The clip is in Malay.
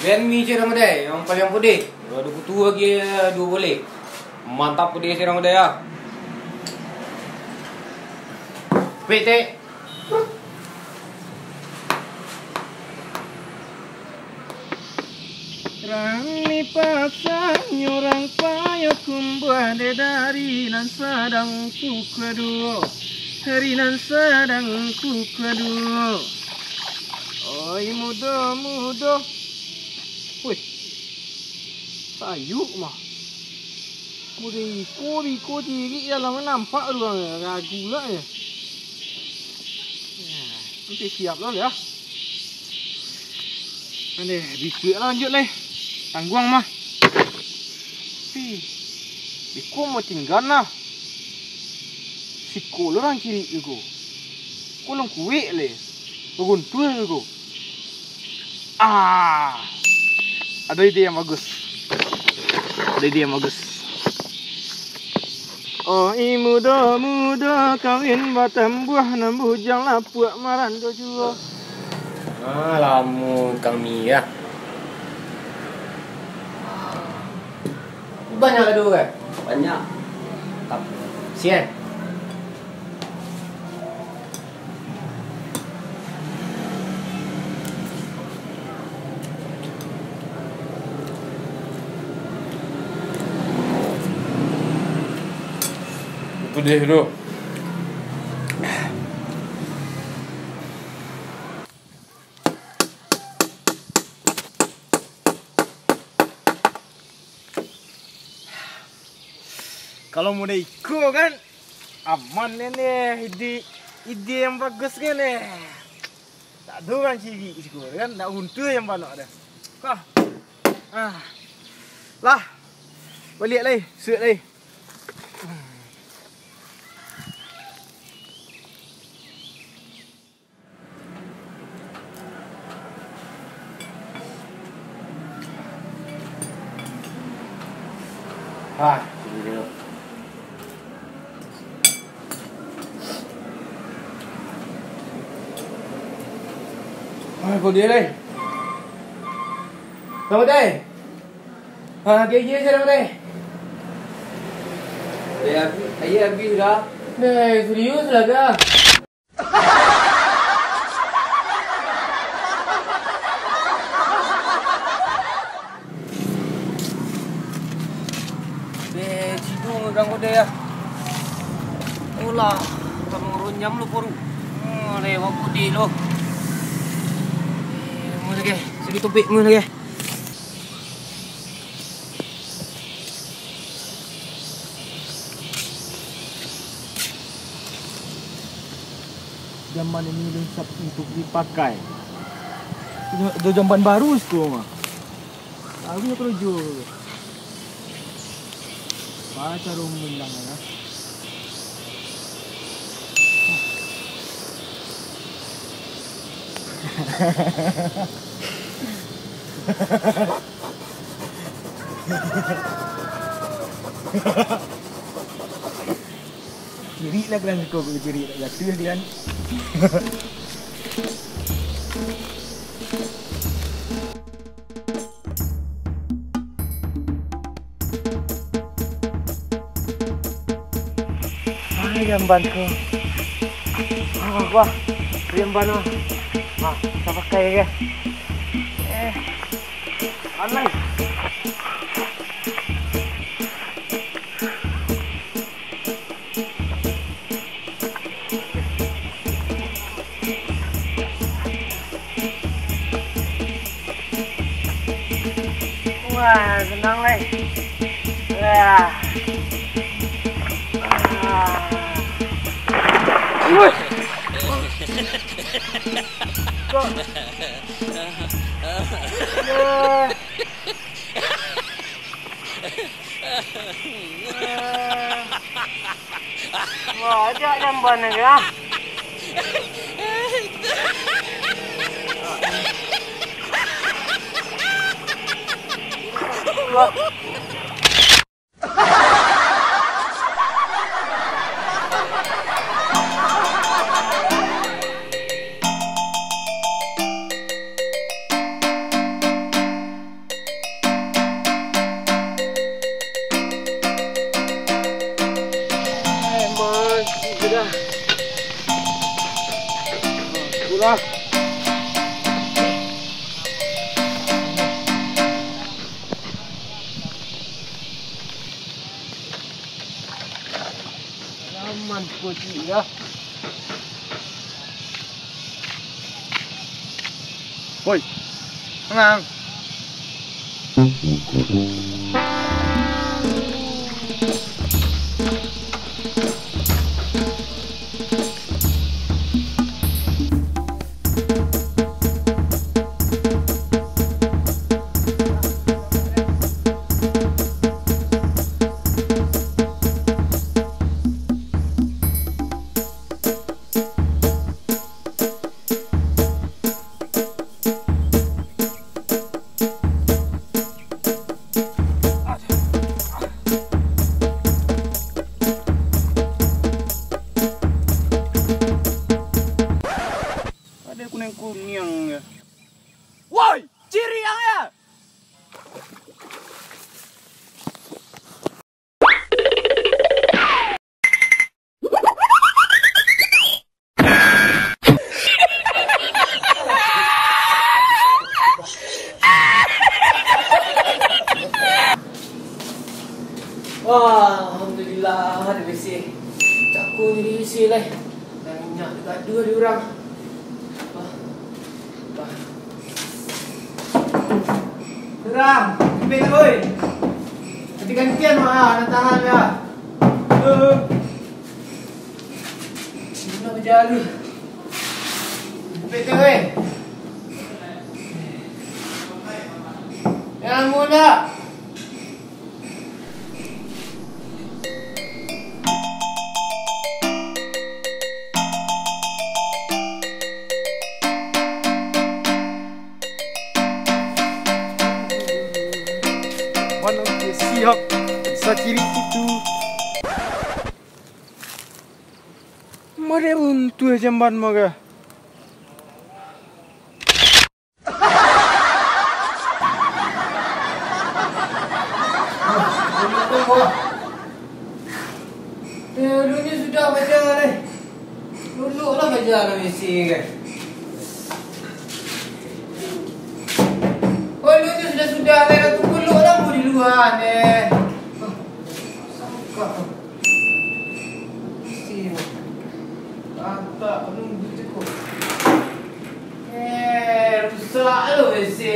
Lian mi je orang dia yang paling pedih. Ada kutu lagi dua boleh. Mantap pedih si orang dia ya. PT. Rami pasang orang payah kumbuah dari nan sedang kukadu. Hari nan sedang kukadu. Oi muda. Wih, sayuk mah. Ko diri dalam nampak tu ragu lah ya. Nanti siap lah ya. Nanti bisik lanjut leh. Tangguang mah. Biku mau tinggal lah. Siko orang kiri itu. Kolong kuih leh. Beruntung itu. Ada ide yang bagus. Oh, muda kawin batam buah nan bujang lapuk maran do jua. Lamu kami ya. Banyak ada kan? Banyak. Sian. Pedih tu. Kalau mau ikut kan aman ni ide yang bagus kan ni. Tak ada orang ciri ikut kan, tak untung yang banyak dah. Kah? Lah. Balik lagi, suit lagi. Kau dia đây. Kamu đây. Kia saya kamu đây. Ayah habis dah. Serius lah kah? Cidung orang dia ya. Ulah, kamu runyam lu poru. Lewat putih lu. Lagi, segi topik mu lagi. Jamban ini lengkap untuk dipakai. Itu jamban baru sekolah mah. Aku nak kerja. Baca rumun lang ya. Ciri lah kan kau ciri lah jatuh dia. Jamban ko. Wah, jamban oh. Saya pakai ya. Anai. Wah, senang leh. Wah. Wah, ada jamban ya. Kucing ya. Woi, tenang. Ada kuning-kuning ya. Woi, ciri yang ya. Wah, alhamdulillah ada WC. Cakup jadi WC lah. Dan minyak dekat dua dia orang. Gerang, kepit tak oi. Nanti gantian nak tahan ya. Mana berjalan. Kepit tak oi. Yang muda. Mana siap sakiri itu. Mare buntu jamban moga. Dulunya sudah baca lah. Dulu lah baca lah mesti kan. Oh, dulunya sudah lah. Tunggu dulu lah di luar deh. Sangka. Mesti. Tak, belum cukup. Rusak lo mesti.